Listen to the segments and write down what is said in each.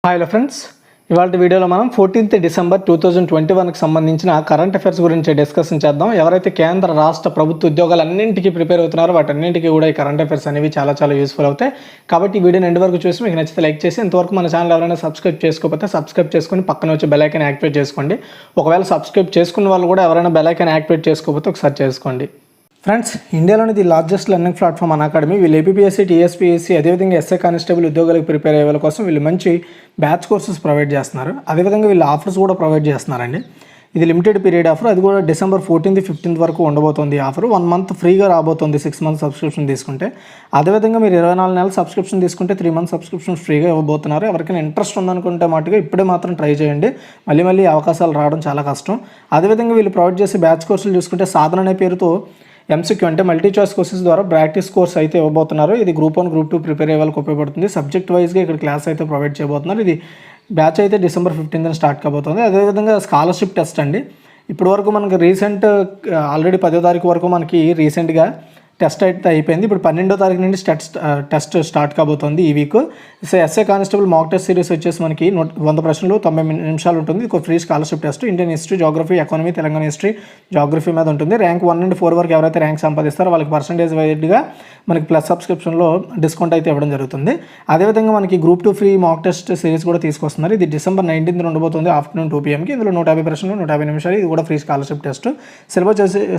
Hi friends, ఇవాళ వీడియోలో మనం 14th డిసెంబర్ 2021కి సంబంధించిన కరెంట్ అఫైర్స్ గురించి డిస్కషన్ చేద్దాం. ఎవరైతే కేంద్ర రాష్ట్ర ప్రభుత్వ ఉద్యోగాలన్నింటికీ ప్రిపేర్ అవుతున్నారో వాటన్నింటికీ కూడా ఈ కరెంట్ అఫైర్స్ అనేవి చాలా యూస్ఫుల్ అవుతాయి. కాబట్టి ఈ వీడియోని ఎండ్ వరకు చూసి మీకు నచ్చితే లైక్ చేసి, ఇంతవరకు మన ఛానల్ ఎవరైనా సబ్స్క్రైబ్ చేసుకోకపోతే సబ్స్క్రైబ్ చేసుకొని పక్కన వచ్చి బెల్ ఐకాన్ యాక్టివేట్ చేసుకోండి. ఒకవేళ సబ్స్క్రైబ్ చేసుకున్న వాళ్ళు కూడా ఎవరైనా బెల్ ఐకాన్ యాక్టివేట్ చేసుకోకపోతే ఒకసారి చేసుకోండి. ఫ్రెండ్స్, ఇండియాలోని the largest learning platform academy. వీళ్ళు ఏపీఎస్సీ, టీఎస్పీఎస్సీ, అదేవిధంగా ఎస్ఐ కానిస్టేబుల్ ఉద్యోగాలకు ప్రిపేర్ అయ్యే వాళ్ళ కోసం వీళ్ళు మంచి బ్యాచ్ కోర్సెస్ ప్రొవైడ్ చేస్తున్నారు. అదేవిధంగా వీళ్ళు ఆఫర్స్ కూడా ప్రొవైడ్ చేస్తున్నారండి. ఇది లిమిటెడ్ పీరియడ్ ఆఫర్, అది కూడా డిసెంబర్ 14th, 15th వరకు ఉండబోతుంది. ఆఫర్ 1 month ఫ్రీగా రాబోతుంది 6 months సబ్స్క్రిప్షన్ తీసుకుంటే. అదేవిధంగా మీరు 24 నెలల సబ్స్క్రిప్షన్ తీసుకుంటే 3 months సబ్స్క్రిప్షన్ ఫ్రీగా ఇవ్వబోతున్నారు. ఎవరికైనా ఇంట్రెస్ట్ ఉందనుకుంటే మటుగా ఇప్పుడే మాత్రం ట్రై చేయండి. మళ్ళీ అవకాశాలు రావడం చాలా కష్టం. అదేవిధంగా వీళ్ళు ప్రొవైడ్ చేసే బ్యాచ్ కోర్సులు చూసుకుంటే సాధన అనే పేరుతో ఎంసీక్యూ అంటే మల్టీ చాయిస్ కోర్సెస్ ద్వారా ప్రాక్టీస్ కోర్స్ అయితే ఇవ్వబోతున్నారు. ఇది గ్రూప్ 1, గ్రూప్ 2 ప్రిపేర్ అయ్యే వాళ్ళకి ఉపయోగపడుతుంది. సబ్జెక్ట్ వైజ్గా ఇక్కడ క్లాస్ అయితే ప్రొవైడ్ చేయబోతున్నారు. ఇది బ్యాచ్ అయితే డిసెంబర్ 15th స్టార్ట్ కాబోతుంది. అదేవిధంగా స్కాలర్షిప్ టెస్ట్ అండి. ఇప్పటి వరకు మనకి ఆల్రెడీ 10వ తారీఖు వరకు మనకి రీసెంట్గా టెస్ట్ అయితే అయిపోయింది. ఇప్పుడు 12వ తారీఖు నుండి టెస్ట్ స్టార్ట్ కాబోతుంది ఈ week. SI constable mock test series వచ్చేసి మనకి 100 ప్రశ్నలు 90 నిమిషాలు ఉంటుంది. ఒక free scholarship test. Indian history, geography, economy, Telangana history, geography మీద ఉంటుంది. ర్యాంక్ 1 నుండి 4 వరకు ఎవరైతే ర్యాంక్ సంపాదిస్తారో వాళ్ళకి పర్సంటేజ్ వైడ్గా మనకి ప్లస్ సబ్స్క్రిప్షన్లో డిస్కౌంట్ అయితే ఇవ్వడం జరుగుతుంది. అదేవిధంగా మనకి group 2 free mock test series కూడా తీసుకొస్తున్నారు. ఇది డిసెంబర్ 19th ఉండబోతుంది ఆఫ్టర్నూన్ 2 PM. ఇందులో 150 ప్రశ్నలు 150 నిమిషాలు. ఇది కూడా ఫ్రీ స్కాలర్షిప్ టెస్ట్.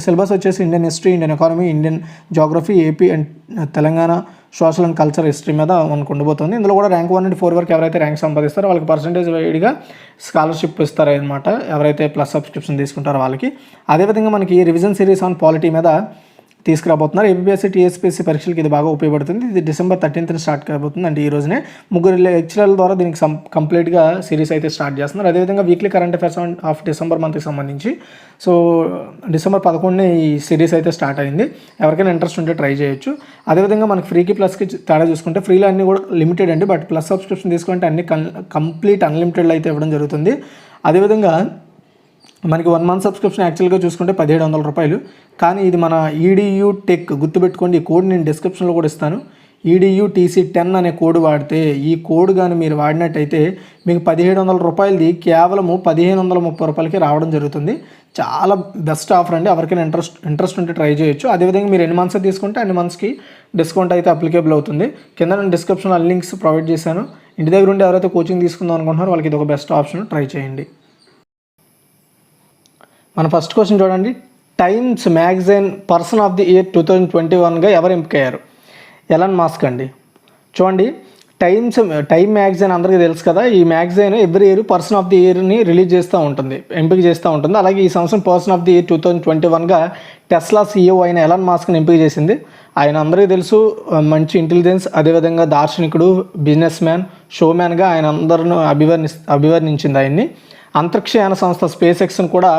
సిలబస్ వచ్చేసి Indian history, Indian economy, Indian geography, AP and Telangana social and culture history మీద మనకు ఉండబోతుంది. ఇందులో కూడా ర్యాంక్ 1 నుండి 4 వరకు ఎవరైతే ర్యాంక్ సంపాదిస్తారో వాళ్ళకి పర్సంటేజ్ వైడ్గా స్కాలర్షిప్ ఇస్తారనమాట, ఎవరైతే ప్లస్ సబ్స్క్రిప్షన్ తీసుకుంటారో వాళ్ళకి. అదేవిధంగా మనకి రివిజన్ సిరీస్ ఆన్ పాలిటీ మీద తీసుకురాబోతున్నారు. ఏపీఎస్సీ, టీఎస్పీఎస్సీ పరీక్షలకు ఇది బాగా ఉపయోగపడుతుంది. ఇది డిసెంబర్ 13th స్టార్ట్ కాబోతుంది. అంటే ఈ రోజునే 3 లెక్చరర్ల ద్వారా దీనికి కంప్లీట్గా సిరీస్ అయితే స్టార్ట్ చేస్తున్నారు. అదేవిధంగా weekly current affairs of December మంత్కి సంబంధించి డిసెంబర్ 11th ఈ సిరీస్ అయితే స్టార్ట్ అయింది. ఎవరికైనా ఇంట్రెస్ట్ ఉంటే ట్రై చేయొచ్చు. అదేవిధంగా మనకి ఫ్రీకి ప్లస్కి తేడా చూసుకుంటే ఫ్రీలో అన్నీ కూడా లిమిటెడ్ అండి. బట్ ప్లస్ సబ్స్క్రిప్షన్ తీసుకుంటే అన్ని కంప్లీట్ అన్లిమిటెడ్లో అయితే ఇవ్వడం జరుగుతుంది. అదేవిధంగా మనకి 1 month సబ్స్క్రిప్షన్ యాక్చువల్గా చూసుకుంటే 1700 రూపాయలు. కానీ ఇది మన ఈడియూ టెక్, గుర్తుపెట్టుకోండి. ఈ కోడ్ నేను డిస్క్రిప్షన్లో కూడా ఇస్తాను. EDUTC10 అనే కోడ్ వాడితే, ఈ కోడ్ కానీ మీరు వాడినట్టయితే మీకు 1700 రూపాయలది కేవలము 1530 రూపాయలకి రావడం జరుగుతుంది. చాలా బెస్ట్ ఆఫర్ అండి. ఎవరికైనా ఇంట్రెస్ట్ ఉంటే ట్రై చేయొచ్చు. అదేవిధంగా మీరు ఎన్ని మంత్స్ తీసుకుంటే అన్ని మంత్స్కి డిస్కౌంట్ అయితే అప్లికేబుల్ అవుతుంది. కింద నేను డిస్క్రిప్షన్లో లింక్స్ ప్రొవైడ్ చేశాను. ఇంటి దగ్గర ఉండి ఎవరైతే కోచింగ్ తీసుకుందాం అనుకుంటున్నారో వాళ్ళకి ఇది ఒక బెస్ట్ ఆప్షన్, ట్రై చేయండి. మన ఫస్ట్ క్వశ్చన్ చూడండి. Times magazine person of the year 2021గా ఎవరు ఎంపికయ్యారు? ఎలాన్ మస్క్ అండి. చూడండి, టైమ్ మ్యాగజైన్ అందరికీ తెలుసు కదా. ఈ magazine every year person of the ఇయర్ని రిలీజ్ చేస్తూ ఉంటుంది, ఎంపిక చేస్తూ ఉంటుంది. అలాగే ఈ సంవత్సరం పర్సన్ ఆఫ్ ది ఇయర్ 2021గా టెస్లా CEO అయిన ఎలాన్ మస్క్ని ఎంపిక చేసింది. ఆయన అందరికీ తెలుసు, మంచి ఇంటెలిజెన్స్, అదేవిధంగా దార్శనికుడు, బిజినెస్ మ్యాన్, షోమ్యాన్గా ఆయన అందరిని అభివర్ణించింది ఆయన్ని. అంతరిక్షయాన సంస్థ స్పేస్ ఎక్స్ను కూడా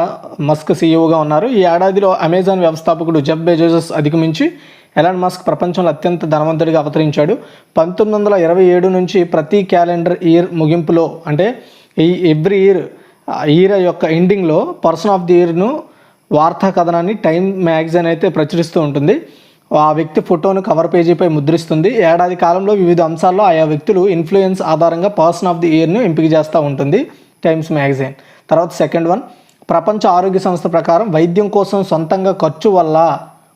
మస్క్ CEOగా ఉన్నారు. ఈ ఏడాదిలో అమెజాన్ వ్యవస్థాపకుడు జెఫ్ బెజోస్ అధిగమించి ఎలాన్ మస్క్ ప్రపంచంలో అత్యంత ధనవంతుడిగా అవతరించాడు. 1927 నుంచి ప్రతి క్యాలెండర్ ఇయర్ ముగింపులో, అంటే ఈ ఎవ్రీ ఇయర్ యొక్క ఎండింగ్లో పర్సన్ ఆఫ్ ది ఇయర్ను వార్తా కథనాన్ని టైమ్ మ్యాగజైన్ అయితే ప్రచురిస్తూ ఉంటుంది. ఆ వ్యక్తి ఫోటోను కవర్ పేజీపై ముద్రిస్తుంది. ఏడాది కాలంలో వివిధ అంశాల్లో ఆయా వ్యక్తులు ఇన్ఫ్లుయెన్స్ ఆధారంగా పర్సన్ ఆఫ్ ది ఇయర్ను ఎంపిక చేస్తూ ఉంటుంది టైమ్స్ మ్యాగజైన్. తర్వాత సెకండ్ వన్, ప్రపంచ ఆరోగ్య సంస్థ ప్రకారం వైద్యం కోసం సొంతంగా ఖర్చు వల్ల,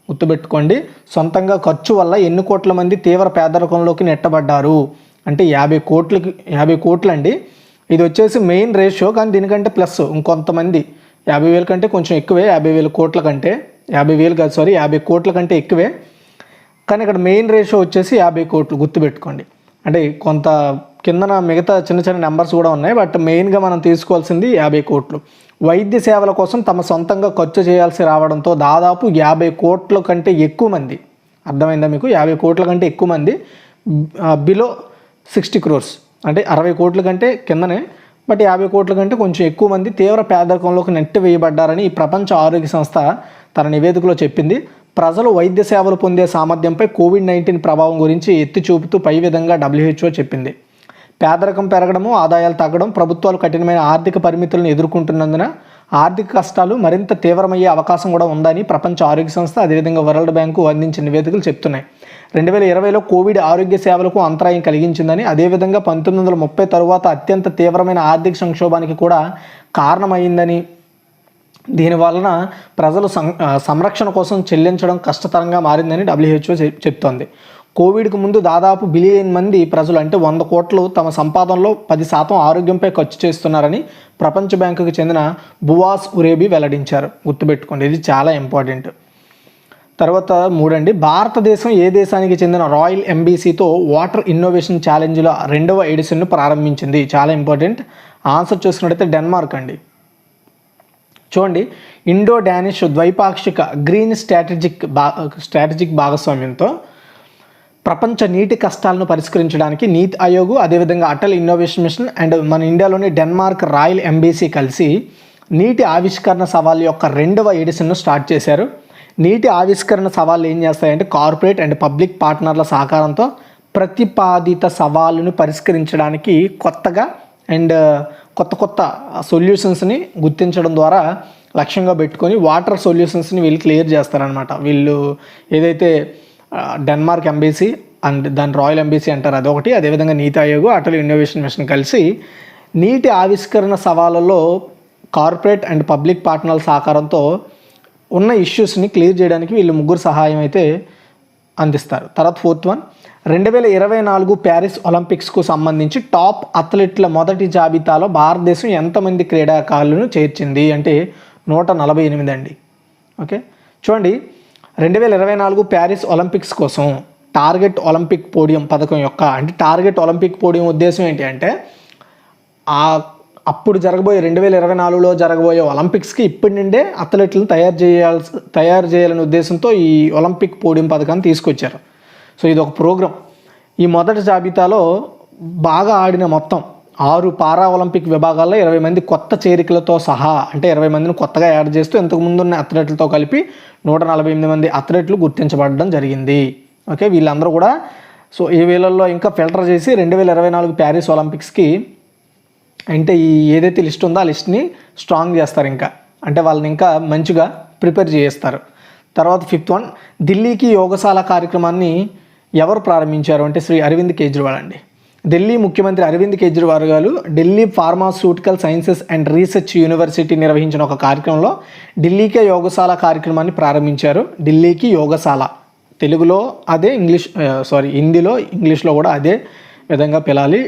గుర్తుపెట్టుకోండి, సొంతంగా ఖర్చు వల్ల ఎన్ని కోట్ల మంది తీవ్ర పేదరికంలోకి నెట్టబడ్డారు అంటే 50 కోట్లు అండి. ఇది వచ్చేసి మెయిన్ రేషియో, కానీ దీనికంటే ప్లస్ ఇంకొంతమంది 50,000 కంటే కొంచెం ఎక్కువే. 50,000 కోట్ల కంటే 50 కోట్ల కంటే ఎక్కువే. కానీ ఇక్కడ మెయిన్ రేషియో వచ్చేసి 50 కోట్లు, గుర్తుపెట్టుకోండి. అంటే కొంత కిందన మిగతా చిన్న నెంబర్స్ కూడా ఉన్నాయి, బట్ మెయిన్గా మనం తీసుకోవాల్సింది 50 కోట్లు. వైద్య సేవల కోసం తమ సొంతంగా ఖర్చు చేయాల్సి రావడంతో దాదాపు 50 కోట్ల కంటే ఎక్కువ మంది, అర్థమైందా మీకు? 50 కోట్ల కంటే ఎక్కువ మంది బిలో 60 crores, అంటే 60 కోట్ల కంటే కిందనే, బట్ 50 కోట్ల కంటే కొంచెం ఎక్కువ మంది తీవ్ర పేదరికంలోకి నెట్టివేయబడ్డారని ఈ ప్రపంచ ఆరోగ్య సంస్థ తన నివేదికలో చెప్పింది. ప్రజలు వైద్య సేవలు పొందే సామర్థ్యంపై COVID-19 ప్రభావం గురించి ఎత్తి చూపుతూ పై విధంగా WHO చెప్పింది. పేదరికం పెరగడము, ఆదాయాలు తగ్గడం, ప్రభుత్వాలు కఠినమైన ఆర్థిక పరిమితులను ఎదుర్కొంటున్నందున ఆర్థిక కష్టాలు మరింత తీవ్రమయ్యే అవకాశం కూడా ఉందని ప్రపంచ ఆరోగ్య సంస్థ, అదేవిధంగా వరల్డ్ బ్యాంకు అందించిన నివేదికలు చెప్తున్నాయి. 2020లో కోవిడ్ ఆరోగ్య సేవలకు అంతరాయం కలిగించిందని, అదేవిధంగా 1930 తరువాత అత్యంత తీవ్రమైన ఆర్థిక సంక్షోభానికి కూడా కారణమైందని, దీనివలన ప్రజలు సంరక్షణ కోసం చెల్లించడం కష్టతరంగా మారిందని WHO చెప్తోంది. కోవిడ్కు ముందు దాదాపు బిలియన్ మంది ప్రజలు, అంటే 100 కోట్లు తమ సంపాదనలో 10% ఆరోగ్యంపై ఖర్చు చేస్తున్నారని ప్రపంచ బ్యాంకుకు చెందిన బువాస్ ఉరేబి వెల్లడించారు. గుర్తుపెట్టుకోండి, ఇది చాలా ఇంపార్టెంట్. తర్వాత 3, భారతదేశం ఏ దేశానికి చెందిన రాయల్ ఎంబీసీతో వాటర్ ఇన్నోవేషన్ ఛాలెంజ్ల 2వ ఎడిషన్ను ప్రారంభించింది? చాలా ఇంపార్టెంట్. ఆన్సర్ చూసుకున్నట్టయితే డెన్మార్క్ అండి. చూడండి, ఇండో డానిష్ ద్వైపాక్షిక గ్రీన్ స్ట్రాటజిక్ భాగస్వామ్యంతో ప్రపంచ నీటి కష్టాలను పరిష్కరించడానికి నీతి ఆయోగ్, అదేవిధంగా అటల్ ఇన్నోవేషన్ మిషన్ అండ్ మన ఇండియాలోని డెన్మార్క్ రాయల్ ఎంబీసీ కలిసి నీటి ఆవిష్కరణ సవాల్ యొక్క 2వ ఎడిషన్ను స్టార్ట్ చేశారు. నీటి ఆవిష్కరణ సవాళ్ళు ఏం చేస్తాయంటే కార్పొరేట్ అండ్ పబ్లిక్ పార్ట్నర్ల సహకారంతో ప్రతిపాదిత సవాళ్ళను పరిష్కరించడానికి కొత్తగా అండ్ కొత్త సొల్యూషన్స్ని గుర్తించడం ద్వారా లక్ష్యంగా పెట్టుకొని వాటర్ సొల్యూషన్స్ని వీళ్ళు క్లియర్ చేస్తారనమాట. వీళ్ళు ఏదైతే డెన్మార్క్ ఎంబీసీ అండ్ దాని రాయల్ ఎంబీసీ అంటారు అదొకటి, అదేవిధంగా నీతి ఆయోగ్, అటల్ ఇన్నోవేషన్ మిషన్ కలిసి నీటి ఆవిష్కరణ సవాళ్ళలో కార్పొరేట్ అండ్ పబ్లిక్ పార్ట్నర్ల సహకారంతో ఉన్న ఇష్యూస్ని క్లియర్ చేయడానికి వీళ్ళు ముగ్గురు సహాయం అయితే అందిస్తారు. తర్వాత 4th 2024 ప్యారిస్ ఒలింపిక్స్కు సంబంధించి టాప్ అథ్లెట్ల మొదటి జాబితాలో భారతదేశం ఎంతమంది క్రీడాకారులను చేర్చింది అంటే 148 అండి. ఓకే, చూడండి, 2024 ప్యారిస్ ఒలింపిక్స్ కోసం టార్గెట్ ఒలింపిక్ పోడియం పథకం యొక్క, అంటే టార్గెట్ ఒలింపిక్ పోడియం ఉద్దేశం ఏంటి అంటే అప్పుడు జరగబోయే 2024లో జరగబోయే ఒలింపిక్స్కి ఇప్పటి నుండే అథ్లెట్లను తయారు చేయాలనే ఉద్దేశంతో ఈ ఒలింపిక్ పోడియం పథకాన్ని తీసుకొచ్చారు. సో ఇది ఒక ప్రోగ్రాం. ఈ మొదటి జాబితాలో బాగా ఆడిన మొత్తం 6 పారా ఒలింపిక్ విభాగాల్లో 20 మంది కొత్త చేరికలతో సహా, అంటే 20 మందిని కొత్తగా యాడ్ చేస్తూ ఇంతకుముందు ఉన్న అథ్లెట్లతో కలిపి 148 మంది అథ్లెట్లు గుర్తించబడడం జరిగింది. ఓకే, వీళ్ళందరూ కూడా సో ఈ వేళల్లో ఇంకా ఫిల్టర్ చేసి 2024 ప్యారిస్ ఒలింపిక్స్కి అంటే ఈ ఏదైతే లిస్ట్ ఉందో ఆ లిస్ట్ని స్ట్రాంగ్ చేస్తారు, ఇంకా అంటే వాళ్ళని ఇంకా మంచిగా ప్రిపేర్ చేస్తారు. తర్వాత 5th ఢిల్లీకి యోగశాల కార్యక్రమాన్ని ఎవరు ప్రారంభించారు అంటే శ్రీ అరవింద్ కేజ్రీవాల్ అండి. ఢిల్లీ ముఖ్యమంత్రి అరవింద్ కేజ్రీవాల్ గారు Delhi pharmaceutical sciences and research university నిర్వహించిన ఒక కార్యక్రమంలో ఢిల్లీకే యోగశాల కార్యక్రమాన్ని ప్రారంభించారు. ఢిల్లీకి యోగశాల, తెలుగులో అదే, హిందీలో ఇంగ్లీష్లో కూడా అదే విధంగా పిలాలి.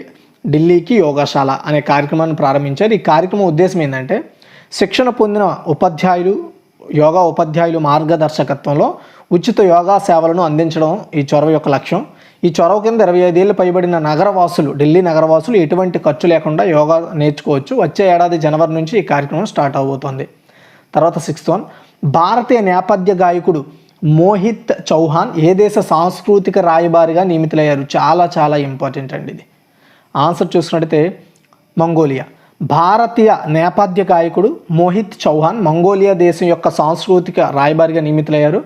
ఢిల్లీకి యోగశాల అనే కార్యక్రమాన్ని ప్రారంభించారు. ఈ కార్యక్రమం ఉద్దేశం ఏంటంటే శిక్షణ పొందిన యోగా ఉపాధ్యాయులు మార్గదర్శకత్వంలో ఉచిత యోగా సేవలను అందించడం ఈ చొరవ యొక్క లక్ష్యం. ఈ చొరవ కింద 25 ఏళ్ళు పైబడిన ఢిల్లీ నగరవాసులు ఎటువంటి ఖర్చు లేకుండా యోగా నేర్చుకోవచ్చు. వచ్చే ఏడాది జనవరి నుంచి ఈ కార్యక్రమం స్టార్ట్ అవబోతోంది. తర్వాత 6th భారతీయ నేపథ్య గాయకుడు మోహిత్ చౌహాన్ ఏ దేశ సాంస్కృతిక రాయబారిగా నియమితులయ్యారు? చాలా చాలా ఇంపార్టెంట్ అండి ఇది. ఆన్సర్ చూసినట్టయితే మంగోలియా. భారతీయ నేపథ్య గాయకుడు మోహిత్ చౌహాన్ మంగోలియా దేశం యొక్క సాంస్కృతిక రాయబారిగా నియమితులయ్యారు.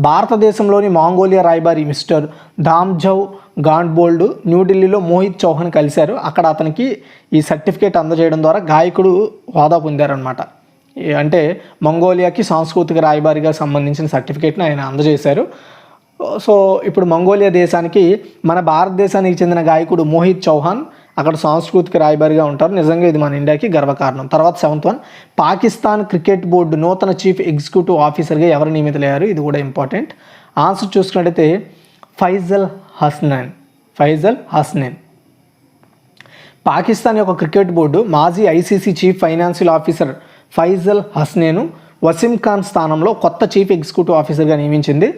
భారతదేశంలోని మంగోలియా రాయబారి మిస్టర్ దామ్జౌ గాండ్బోల్డ్ న్యూఢిల్లీలో మోహిత్ చౌహాన్ కలిశారు. అక్కడ అతనికి ఈ సర్టిఫికేట్ అందజేయడం ద్వారా గాయకుడు హోదా పొందారనమాట. అంటే మంగోలియాకి సాంస్కృతిక రాయబారిగా సంబంధించిన సర్టిఫికేట్ని ఆయన అందజేశారు. సో ఇప్పుడు మంగోలియా దేశానికి మన భారతదేశానికి చెందిన గాయకుడు మోహిత్ చౌహాన్ అక్కడ సాంస్కృతిక రాయబారిగా ఉంటారు. నిజంగా ఇది మన ఇండియాకి గర్వకారణం. తర్వాత 7th పాకిస్తాన్ క్రికెట్ బోర్డు నూతన చీఫ్ ఎగ్జిక్యూటివ్ ఆఫీసర్గా ఎవరు నియమితులయ్యారు? ఇది కూడా ఇంపార్టెంట్. ఆన్సర్ చూసుకున్నట్టయితే ఫైజల్ హస్నైన్. పాకిస్తాన్ యొక్క క్రికెట్ బోర్డు మాజీ ICC chief financial officer Faisal Hasnain Wasim Khan స్థానంలో కొత్త చీఫ్ ఎగ్జిక్యూటివ్ ఆఫీసర్గా నియమించింది.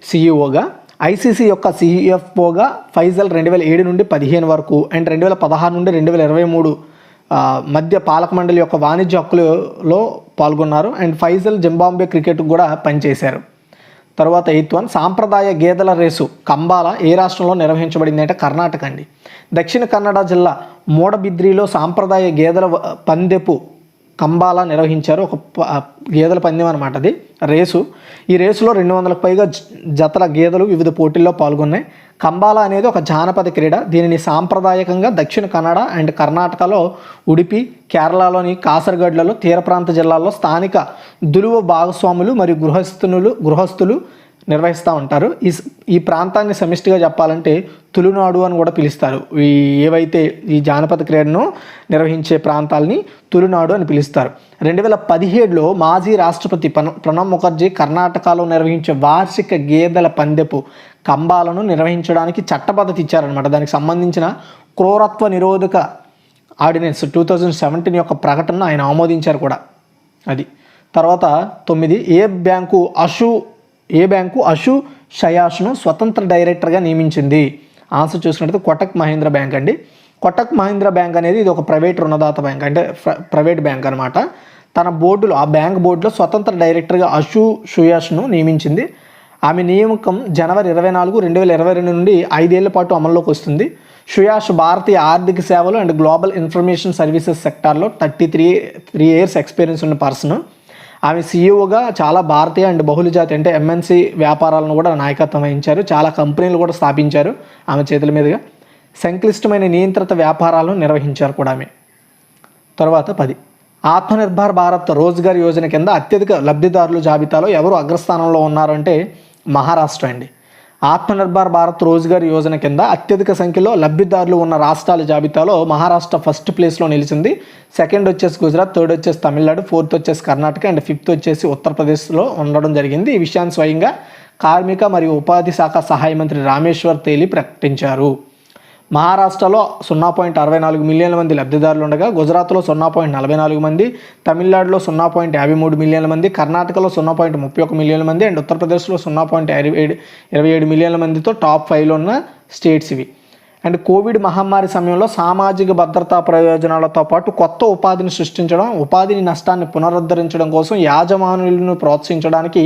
సిఇఓగా ఐసీసీ యొక్క సిఎఫ్ఓగా ఫైజల్ 2007 నుండి 15 వరకు అండ్ 2016 నుండి 2023 మధ్య పాలక మండలి యొక్క వాణిజ్య హక్కులలో పాల్గొన్నారు. అండ్ ఫైజల్ జింబాబ్వే క్రికెట్కు కూడా పనిచేశారు. తర్వాత 8th సాంప్రదాయ గేదెల రేసు కంబాల ఏ రాష్ట్రంలో నిర్వహించబడింది అంటే కర్ణాటక అండి. దక్షిణ కన్నడ జిల్లా మూడబిద్రిలో సాంప్రదాయ గేదెల పందెపు కంబాలా నిర్వహించారు. ఒక గేదెల పందెం అనమాట అది రేసు. ఈ రేసులో 200కు పైగా జతల గేదెలు వివిధ పోటీల్లో పాల్గొన్నాయి. కంబాలా అనేది ఒక జానపద క్రీడ. దీనిని సాంప్రదాయకంగా దక్షిణ కన్నడ అండ్ కర్ణాటకలో ఉడిపి, కేరళలోని కాసర్గడ్లలో, తీర ప్రాంత జిల్లాల్లో స్థానిక దులువ భాగస్వాములు మరియు గృహస్థులు నిర్వహిస్తూ ఉంటారు. ఈ ప్రాంతాన్ని సమిష్టిగా చెప్పాలంటే తులునాడు అని కూడా పిలుస్తారు. ఏవైతే ఈ జానపద క్రీడను నిర్వహించే ప్రాంతాలని తులునాడు అని పిలుస్తారు. 2017లో మాజీ రాష్ట్రపతి ప్రణబ్ ముఖర్జీ కర్ణాటకలో నిర్వహించే వార్షిక గేదెల పందెపు కంబాలను నిర్వహించడానికి చట్టబద్ధత ఇచ్చారనమాట. దానికి సంబంధించిన క్రూరత్వ నిరోధక ఆర్డినెన్స్ 2017 యొక్క ప్రకటనను ఆయన ఆమోదించారు కూడా. అది తర్వాత 9 ఏ బ్యాంకు అషు షయాష్ను స్వతంత్ర డైరెక్టర్గా నియమించింది. ఆన్సర్ చూసినట్టు కోటక్ మహీంద్రా బ్యాంక్ అండి. కోటక్ మహీంద్రా బ్యాంక్ అనేది ఇది ఒక ప్రైవేట్ రుణదాత బ్యాంక్, అంటే ప్రైవేట్ బ్యాంక్ అనమాట. తన బోర్డులో, ఆ బ్యాంక్ బోర్డులో స్వతంత్ర డైరెక్టర్గా అషు షయాష్ను నియమించింది. ఆమె నియామకం జనవరి 24, 2022 నుండి 5 ఏళ్ల పాటు అమల్లోకి వస్తుంది. షుయాష్ భారతీయ ఆర్థిక సేవలు అండ్ గ్లోబల్ ఇన్ఫర్మేషన్ సర్వీసెస్ సెక్టార్లో 33 ఇయర్స్ ఎక్స్పీరియన్స్ ఉన్న పర్సన్. ఆమె సీఈఓగా చాలా భారతీయ అండ్ బహుళజాతి అంటే ఎంఎన్సీ వ్యాపారాలను కూడా నాయకత్వం వహించారు. చాలా కంపెనీలు కూడా స్థాపించారు ఆమె చేతుల మీదుగా. సంక్లిష్టమైన నియంత్రిత వ్యాపారాలను నిర్వహించారు కూడా ఆమె. తర్వాత 10 ఆత్మనిర్భర్ భారత్ రోజ్గార్ యోజన కింద అత్యధిక లబ్ధిదారుల జాబితాలో ఎవరు అగ్రస్థానంలో ఉన్నారంటే మహారాష్ట్ర అండి. ఆత్మనిర్భర్ భారత్ రోజ్గార్ యోజన కింద అత్యధిక సంఖ్యలో లబ్ధిదారులు ఉన్న రాష్ట్రాల జాబితాలో మహారాష్ట్ర ఫస్ట్ ప్లేస్లో నిలిచింది. సెకండ్ వచ్చేసి గుజరాత్, థర్డ్ వచ్చేసి తమిళనాడు, ఫోర్త్ వచ్చేసి కర్ణాటక అండ్ ఫిఫ్త్ వచ్చేసి ఉత్తరప్రదేశ్లో ఉండడం జరిగింది. ఈ విషయాన్ని స్వయంగా కార్మిక మరియు ఉపాధి శాఖ సహాయ మంత్రి రామేశ్వర్ తేలి ప్రకటించారు. మహారాష్ట్రలో 0.64 మిలియన్ల మంది లబ్ధిదారులు ఉండగా, గుజరాత్లో 0.44 మంది, తమిళనాడులో 0.53 మిలియన్ల మంది, కర్ణాటకలో 0.31 మిలియన్ల మంది అండ్ ఉత్తరప్రదేశ్లో 0.27 మిలియన్ల మందితో టాప్ 5లో ఉన్న స్టేట్స్ ఇవి. అండ్ కోవిడ్ మహమ్మారి సమయంలో సామాజిక భద్రతా ప్రయోజనాలతో పాటు కొత్త ఉపాధిని సృష్టించడం, ఉపాధిని నష్టాన్ని పునరుద్ధరించడం కోసం యాజమానులను ప్రోత్సహించడానికి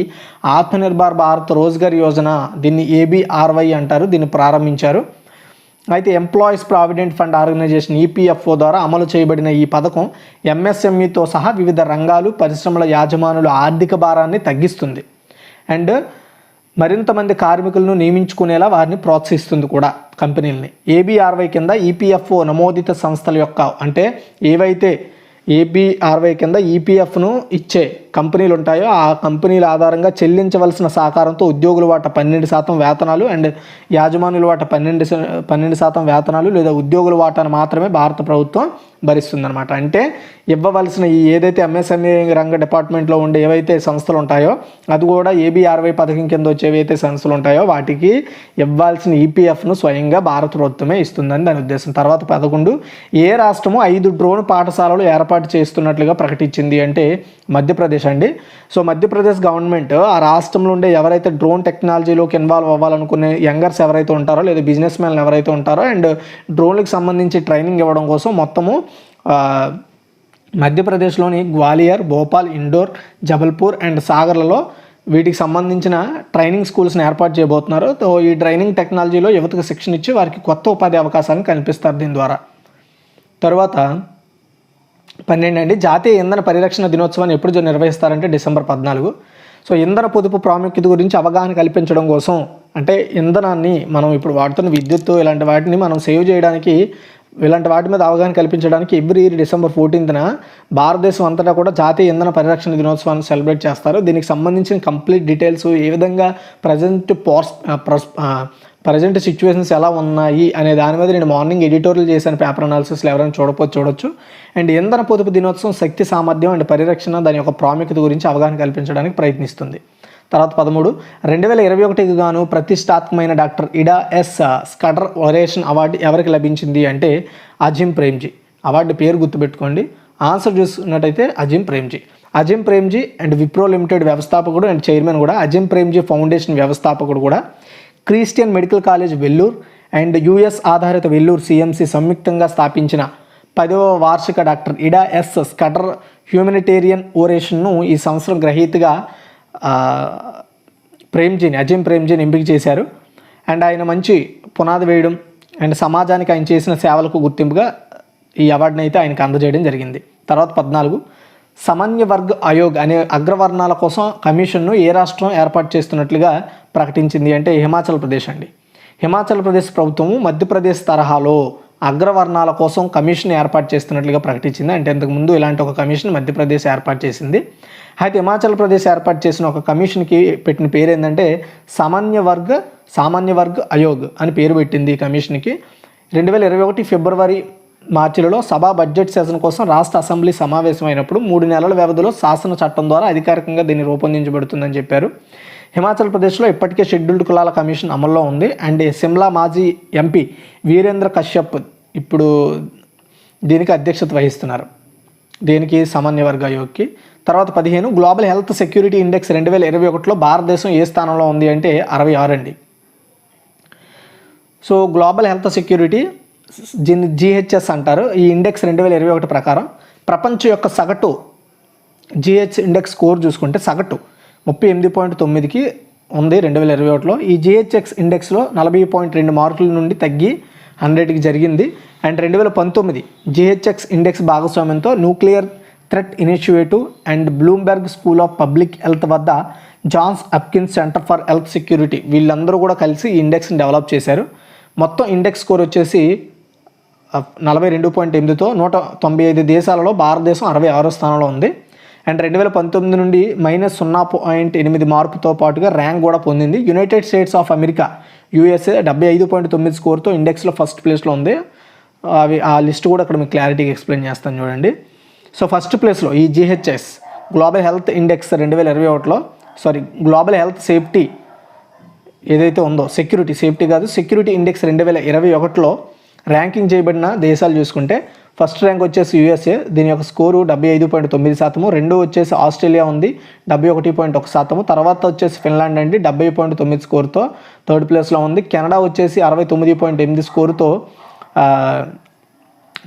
ఆత్మనిర్భర్ భారత్ రోజ్గార్ యోజన, దీన్ని ABRY అంటారు, దీన్ని ప్రారంభించారు. అయితే employees provident fund organization EPFO ద్వారా అమలు చేయబడిన ఈ పథకం MSMEతో సహా వివిధ రంగాలు, పరిశ్రమల యాజమానుల ఆర్థిక భారాన్ని తగ్గిస్తుంది అండ్ మరింత మంది కార్మికులను నియమించుకునేలా వారిని ప్రోత్సహిస్తుంది కూడా కంపెనీలని. ABRY కింద EPFO నమోదిత సంస్థల యొక్క, అంటే ఏవైతే ABRY కింద EPFను ఇచ్చే కంపెనీలు ఉంటాయో ఆ కంపెనీల ఆధారంగా చెల్లించవలసిన సహకారంతో ఉద్యోగుల వాటా 12% వేతనాలు అండ్ యాజమానుల వాటా 12% వేతనాలు లేదా ఉద్యోగుల వాటాను మాత్రమే భారత ప్రభుత్వం భరిస్తుందన్నమాట. అంటే ఇవ్వవలసిన ఈ ఏదైతే MSME రంగ డిపార్ట్మెంట్లో ఉండే ఏవైతే సంస్థలు ఉంటాయో అది కూడా ABRY పథకం కింద వచ్చే ఏవైతే సంస్థలు ఉంటాయో వాటికి ఇవ్వాల్సిన EPFను స్వయంగా భారత ప్రభుత్వమే ఇస్తుందని దాని ఉద్దేశం. తర్వాత 11 ఏ రాష్ట్రము 5 డ్రోన్ పాఠశాలలు ఏర్పాటు చేస్తున్నట్లుగా ప్రకటించింది అంటే మధ్యప్రదేశ్ అండి. సో మధ్యప్రదేశ్ గవర్నమెంట్ ఆ రాష్ట్రంలో ఉండే ఎవరైతే డ్రోన్ టెక్నాలజీలోకి ఇన్వాల్వ్ అవ్వాలనుకునే యంగర్స్ ఎవరైతే ఉంటారో లేదా బిజినెస్ మ్యాన్లు ఎవరైతే ఉంటారో అండ్ డ్రోన్లకు సంబంధించి ట్రైనింగ్ ఇవ్వడం కోసం మొత్తము మధ్యప్రదేశ్లోని గ్వాలియర్, భోపాల్, ఇండోర్, జబల్పూర్ అండ్ సాగర్లలో వీటికి సంబంధించిన ట్రైనింగ్ స్కూల్స్ని ఏర్పాటు చేయబోతున్నారు. సో ఈ ట్రైనింగ్ టెక్నాలజీలో యువతకు శిక్షణ ఇచ్చి వారికి కొత్త ఉపాధి అవకాశాలను కల్పిస్తారు దీని ద్వారా. తర్వాత 12 అండి, జాతీయ ఇంధన పరిరక్షణ దినోత్సవాన్ని ఎప్పుడు నిర్వహిస్తారంటే డిసెంబర్ 14. సో ఇంధన పొదుపు ప్రాముఖ్యత గురించి అవగాహన కల్పించడం కోసం, అంటే ఇంధనాన్ని మనం ఇప్పుడు వాడుతున్న విద్యుత్తు ఇలాంటి వాటిని మనం సేవ్ చేయడానికి, ఇలాంటి వాటి మీద అవగాహన కల్పించడానికి ఎవ్రీ ఇయర్ డిసెంబర్ 14న భారతదేశం అంతటా కూడా జాతీయ ఇంధన పరిరక్షణ దినోత్సవాన్ని సెలబ్రేట్ చేస్తారు. దీనికి సంబంధించిన కంప్లీట్ డీటెయిల్స్, ఏ విధంగా ప్రజెంట్ సిచ్యువేషన్స్ ఎలా ఉన్నాయి అనే దాని మీద నేను మార్నింగ్ ఎడిటోరియల్ చేశాను పేపర్ అనాలిసిస్లో, ఎవరైనా చూడొచ్చు. అండ్ ఇంధన పొదుపు దినోత్సవం శక్తి సామర్థ్యం అండ్ పరిరక్షణ దాని యొక్క ప్రాముఖ్యత గురించి అవగాహన కల్పించడానికి ప్రయత్నిస్తుంది. తర్వాత 13 2021కి గాను ప్రతిష్టాత్మకమైన డాక్టర్ ఇడా ఎస్ స్కటర్ ఒరేషన్ అవార్డు ఎవరికి లభించింది అంటే అజిమ్ ప్రేమ్జీ. అవార్డు పేరు గుర్తుపెట్టుకోండి. ఆన్సర్ చూసుకున్నట్టయితే అజిమ్ ప్రేమ్జీ అండ్ విప్రో లిమిటెడ్ వ్యవస్థాపకుడు అండ్ చైర్మన్ కూడా, అజిమ్ ప్రేమ్జీ ఫౌండేషన్ వ్యవస్థాపకుడు కూడా, Christian medical college Vellore and US ఆధారిత వెల్లూర్ CMC సంయుక్తంగా స్థాపించిన 10వ వార్షిక డాక్టర్ ఇడా ఎస్ స్కటర్ హ్యూమనిటేరియన్ ఓరేషన్ను ఈ సంవత్సరం గ్రహీతగా అజిమ్ ప్రేమ్జీని ఎంపిక చేశారు. అండ్ ఆయన మంచి పునాది వేయడం అండ్ సమాజానికి ఆయన చేసిన సేవలకు గుర్తింపుగా ఈ అవార్డుని అయితే ఆయనకు అందజేయడం జరిగింది. తర్వాత 14 సమన్య వర్గ్ ఆయోగ్ అనే అగ్రవర్ణాల కోసం కమిషన్ను ఏ రాష్ట్రం ఏర్పాటు చేస్తున్నట్లుగా ప్రకటించింది అంటే హిమాచల్ ప్రదేశ్ అండి. హిమాచల్ ప్రదేశ్ ప్రభుత్వము మధ్యప్రదేశ్ తరహాలో అగ్రవర్ణాల కోసం కమిషన్ ఏర్పాటు చేస్తున్నట్లుగా ప్రకటించింది. అంటే ఇంతకుముందు ఇలాంటి ఒక కమిషన్ మధ్యప్రదేశ్ ఏర్పాటు చేసింది. అయితే హిమాచల్ ప్రదేశ్ ఏర్పాటు చేసిన ఒక కమిషన్కి పెట్టిన పేరు ఏంటంటే సామాన్య వర్గ్ ఆయోగ్ అని పేరు పెట్టింది. ఈ కమిషన్కి 2021 ఫిబ్రవరి మార్చిలలో సభా బడ్జెట్ సెషన్ కోసం రాష్ట్ర అసెంబ్లీ సమావేశమైనప్పుడు 3 నెలల వ్యవధిలో శాసన చట్టం ద్వారా అధికారికంగా దీన్ని రూపొందించబడుతుందని చెప్పారు. హిమాచల్ ప్రదేశ్లో ఇప్పటికే షెడ్యూల్డ్ కులాల కమిషన్ అమల్లో ఉంది. అండ్ సిమ్లా మాజీ ఎంపీ వీరేంద్ర కశ్యప్ ఇప్పుడు దీనికి అధ్యక్షత వహిస్తున్నారు. దీనికి సామాన్య వర్గ ఆయోగ్కి. తర్వాత 15 గ్లోబల్ హెల్త్ సెక్యూరిటీ ఇండెక్స్ 2021లో భారతదేశం ఏ స్థానంలో ఉంది అంటే 66 అండి. So global health security GHS అంటారు. ఈ ఇండెక్స్ 2021 ప్రకారం ప్రపంచం యొక్క సగటు GH ఇండెక్స్ స్కోర్ చూసుకుంటే సగటు 38.9కి ఉంది 2021లో. ఈ GHX ఇండెక్స్లో 40.2 మార్కుల నుండి తగ్గి 100కి జరిగింది. అండ్ 2019 GHX ఇండెక్స్ భాగస్వామ్యంతో nuclear threat initiative and Bloomberg school of public health వద్ద Johns Hopkins centre for health security వీళ్ళందరూ కూడా కలిసి ఈ ఇండెక్స్ని డెవలప్ చేశారు. మొత్తం ఇండెక్స్ స్కోర్ వచ్చేసి 42.8తో 195 దేశాలలో భారతదేశం 66వ స్థానంలో ఉంది. అండ్ 2019 నుండి -0.8 మార్పుతో పాటుగా ర్యాంక్ కూడా పొందింది. United States of America USA 75.9 స్కోర్తో ఇండెక్స్లో ఫస్ట్ ప్లేస్లో ఉంది. ఆ లిస్ట్ కూడా ఇక్కడ మీకు క్లారిటీగా ఎక్స్ప్లెయిన్ చేస్తాను చూడండి. సో ఫస్ట్ ప్లేస్లో ఈ GHS గ్లోబల్ హెల్త్ ఇండెక్స్ 2021లో గ్లోబల్ హెల్త్ సేఫ్టీ ఏదైతే ఉందో సెక్యూరిటీ ఇండెక్స్ 2021లో ర్యాంకింగ్ చేయబడిన దేశాలు చూసుకుంటే ఫస్ట్ ర్యాంక్ వచ్చేసి USA, దీని యొక్క స్కోరు 75.9%. రెండో వచ్చేసి ఆస్ట్రేలియా ఉంది 71.1%. తర్వాత వచ్చేసి ఫిన్లాండ్ అండి 70.9 స్కోర్తో థర్డ్ ప్లేస్లో ఉంది. కెనడా వచ్చేసి 69.8 స్కోరుతో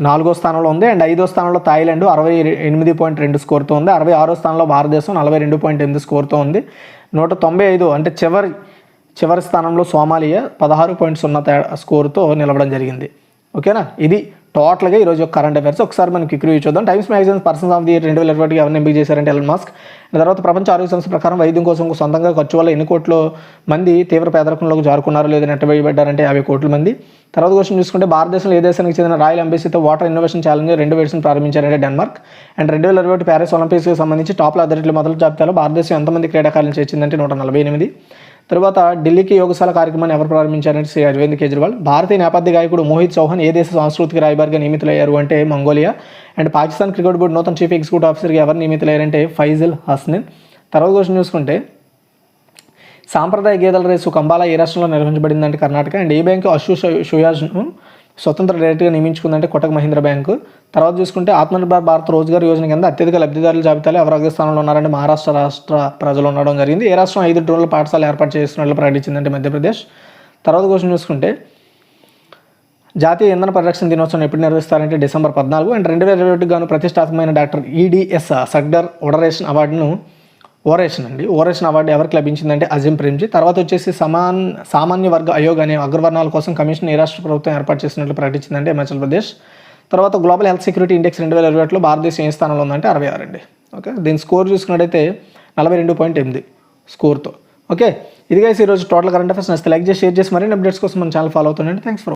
4వ స్థానంలో ఉంది. అండ్ 5వ స్థానంలో థాయిలాండ్ 68.2 స్కోర్తో ఉంది. 66వ స్థానంలో భారతదేశం 42.8 స్కోర్తో ఉంది. 195 అంటే చివరి స్థానంలో సోమాలియా 16.0 స్కోర్తో నిలవడం జరిగింది. ఓకేనా, ఇది టోటల్గా ఈరోజు ఒక కరెంట్ అఫైర్స్. ఒకసారి మనం క్విక్ రివ్యూ చూద్దాం. Times magazine persons of the year 2021 ఎవరిని ఎంపిక చేశారంటే ఎలన్ మస్క్. తర్వాత ప్రపంచ ఆరోగ్య సంస్థ ప్రకారం వైద్యం కోసం సొంతంగా ఖర్చు వల్ల ఎన్ని కోట్ల మంది తీవ్ర పేదరికంలోకి జారుకున్నారు లేదా నెట్టవేయబడ్డారంటే 50 కోట్ల మంది. తర్వాత క్వశ్చన్ చూసుకుంటే భారతదేశంలో ఏ దేశానికి చెందిన రాయల్ ఎంబసీతో వాటర్ ఇన్నోవేషన్ ఛాలెంజ్ 2 వెర్షన్ ప్రారంభించారంటే డెన్మార్క్. అండ్ 2021 ప్యారిస్ ఒలింపిక్స్కి సంబంధించి టాప్ అథ్లెట్ల మొదటి జాబితాలో భారతదేశం ఎంతమంది క్రీడాకారులను చేర్చిందంటే 148. తర్వాత ఢిల్లీకి యోగశాల కార్యక్రమాన్ని ఎవరు ప్రారంభించారంటే శ్రీ అరవింద్ కేజ్రీవాల్. భారతీయ నేపథ్య గాయకుడు మోహిత్ చౌహాన్ ఏ దేశ సాంస్కృతిక రాయబారిగా నియమితులయ్యారు అంటే Mongolia. And Pakistan cricket board నూతన చీఫ్ ఎగ్జిక్యూటివ్ ఆఫీసర్గా ఎవరు నియమితులయ్యారంటే ఫైజల్ హసన్. తర్వాత క్వశ్చన్ చూసుకుంటే సాంప్రదాయ గేదెల రేసు కంబాలా ఏ రాష్ట్రంలో నిర్వహించబడిందంటే Karnataka. And A bank Ashu షుయాజ్ను స్వతంత్ర డైరెక్టర్గా నియమించుకుందంటే కోటక్ మహీంద్రా బ్యాంకు. తర్వాత చూసుకుంటే ఆత్మనిర్భర్ భారత్ రోజ్గార్ యోజన కింద అత్యధిక లబ్ధిదారుల జాబితాలో ఎవరు అగ్రస్థానంలో ఉన్నారంటే మహారాష్ట్ర రాష్ట్ర ప్రజలు ఉండడం జరిగింది. ఏ రాష్ట్రం 5 డ్రోన్ల పాఠశాల ఏర్పాటు చేస్తున్నట్లు ప్రకటించిందంటే మధ్యప్రదేశ్. తర్వాత క్వశ్చన్ చూసుకుంటే జాతీయ ఇంధన పరిరక్షణ దినోత్సవం ఎప్పుడు నిర్వహిస్తారంటే డిసెంబర్ 14. అండ్ 2021 గాను ప్రతిష్టాత్మకమైన డాక్టర్ EDS సగ్డర్ ఓడరేషన్ అవార్డును ఓరేషన్ అవార్డు ఎవరికి లభించిందంటే అజిమ్ ప్రేమ్జీ. తర్వాత వచ్చేసి సామాన్య వర్గ ఆయోగ్ అనే అగ్రవర్ణాల కోసం కమిషన్ ఏ రాష్ట్ర ప్రభుత్వం ఏర్పాటు చేసినట్లు ప్రకటించిందంటే హిమాచల్ ప్రదేశ్. తర్వాత గ్లోబల్ హెల్త్ సెక్యూరిటీ ఇండెక్స్ 2021లో భారతదేశం ఏ స్థానంలో ఉందంటే 66 అండి. ఓకే, దీని స్కోర్ చూసుకున్నట్టయితే 42.8 స్కోర్తో. ఓకే, ఇది గైస్ ఈరోజు టోటల్ కరెంట్ అఫైర్స్. నచ్చితే లైక్ చేసి షేర్ చేసి మరిన్ని అప్డేట్స్ కోసం మన ఛానల్ ఫాలో అవుతుండండి. Thanks for